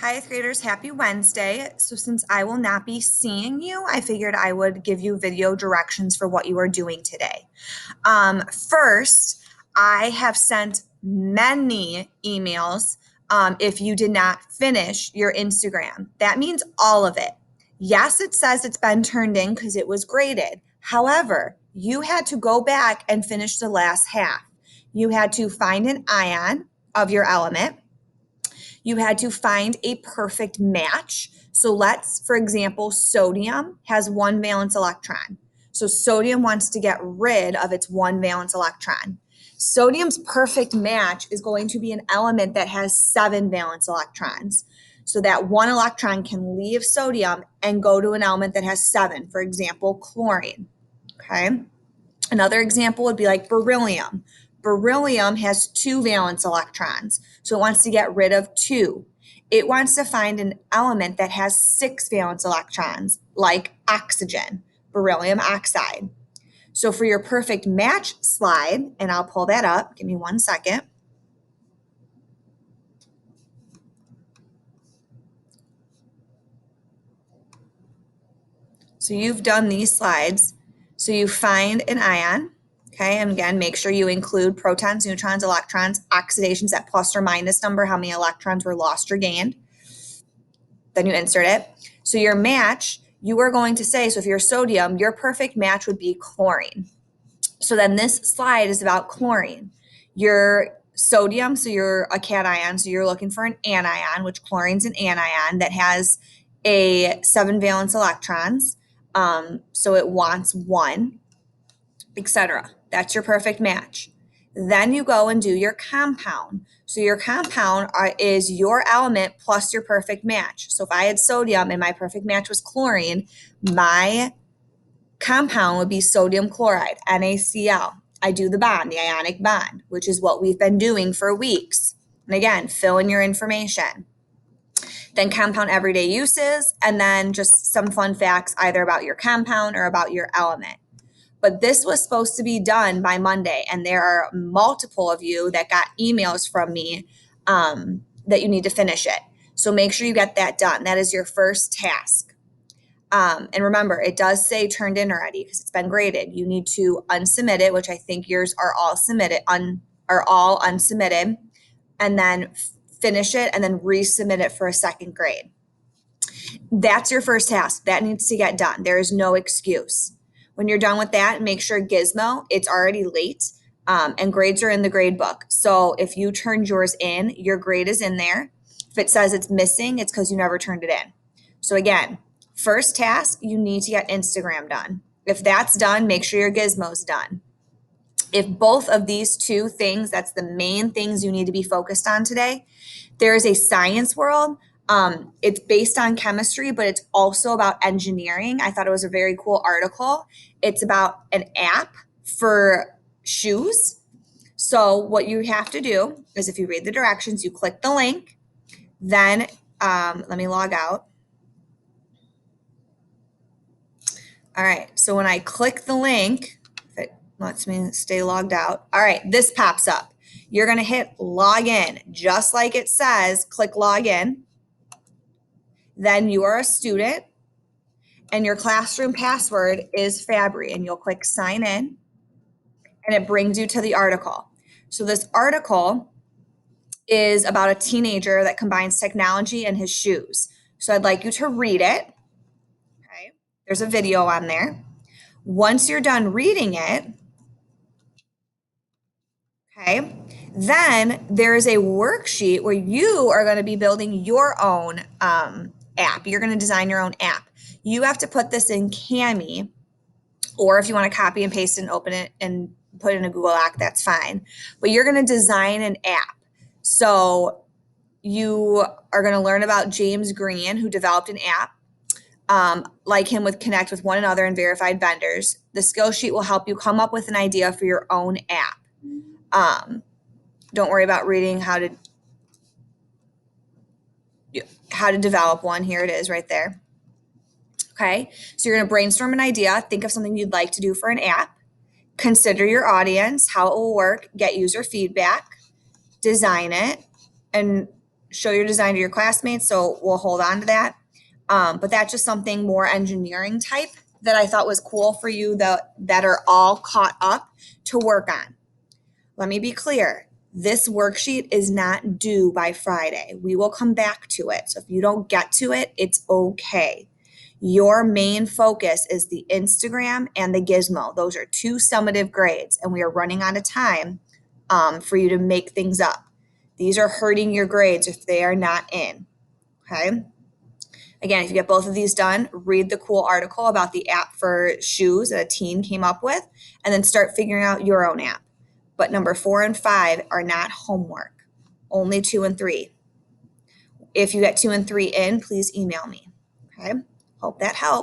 Hi, eighth graders, happy Wednesday. So since I will not be seeing you, I figured I would give you video directions for what you are doing today. First, I have sent many emails if you did not finish your Instagram. That means all of it. Yes, it says it's been turned in because it was graded. However, you had to go back and finish the last half. You had to find an ion of your element. You had to find a perfect match. So let's, for example, sodium has one valence electron. So sodium wants to get rid of its one valence electron. Sodium's perfect match is going to be an element that has 7 valence electrons. So that one electron can leave sodium and go to an element that has 7, for example, chlorine. Okay. Another example would be like beryllium. Beryllium has 2 valence electrons, so it wants to get rid of 2. It wants to find an element that has 6 valence electrons, like oxygen, beryllium oxide. So for your perfect match slide, and I'll pull that up, give me 1 second. So you've done these slides. So you find an ion, okay, and again, make sure you include protons, neutrons, electrons, oxidations, that plus or minus number, how many electrons were lost or gained. Then you insert it. So your match, you are going to say, so if you're sodium, your perfect match would be chlorine. So then this slide is about chlorine. Your sodium, so you're a cation, so you're looking for an anion, which chlorine's an anion that has a 7 valence electrons. So it wants 1, etc. That's your perfect match. Then you go and do your compound. So your compound is your element plus your perfect match. So if I had sodium and my perfect match was chlorine, my compound would be sodium chloride, NaCl. I do the bond, the ionic bond, which is what we've been doing for weeks. And again, fill in your information. Then compound everyday uses, and then just some fun facts either about your compound or about your element. But this was supposed to be done by Monday, and there are multiple of you that got emails from me that you need to finish it. So make sure you get that done. That is your first task. And remember, it does say turned in already because it's been graded. You need to unsubmit it, which I think yours are all submitted, are all unsubmitted, and then finish it and then resubmit it for a second grade. That's your first task. That needs to get done. There is no excuse. When you're done with that, make sure Gizmo, it's already late, and grades are in the grade book. So if you turned yours in, your grade is in there. If it says it's missing, it's because you never turned it in. So again, first task, you need to get Instagram done. If that's done, make sure your Gizmo's done. If both of these two things, that's the main things you need to be focused on today. There is a science world. It's based on chemistry, but it's also about engineering. I thought it was a very cool article. It's about an app for shoes. So what you have to do is if you read the directions, you click the link, then let me log out. All right, so when I click the link, if it lets me stay logged out, all right, this pops up. You're gonna hit log in, just like it says, click log in. Then you are a student and your classroom password is Fabry, and you'll click sign in and it brings you to the article. So this article is about a teenager that combines technology and his shoes. So I'd like you to read it. Okay. There's a video on there. Once you're done reading it, okay, then there is a worksheet where you are going to be building your own app. You're going to design your own app. You have to put this in Kami, or if you want to copy and paste and open it and put it in a Google Doc, that's fine. But you're going to design an app. So you are going to learn about James Green, who developed an app. Like him, with connect with one another and verified vendors. The skill sheet will help you come up with an idea for your own app. Don't worry about reading how to develop one. Here it is right there. Okay, so you're going to brainstorm an idea, think of something you'd like to do for an app, consider your audience, how it will work, get user feedback, design it, and show your design to your classmates. So we'll hold on to that. But that's just something more engineering type that I thought was cool for you that are all caught up to work on. Let me be clear. This worksheet is not due by Friday. We will come back to it. So if you don't get to it, it's okay. Your main focus is the Instagram and the Gizmo. Those are 2 summative grades, and we are running out of time for you to make things up. These are hurting your grades if they are not in, okay? Again, if you get both of these done, read the cool article about the app for shoes that a team came up with, and then start figuring out your own app. But number 4 and 5 are not homework, only 2 and 3. If you get 2 and 3 in, please email me, okay? Hope that helps.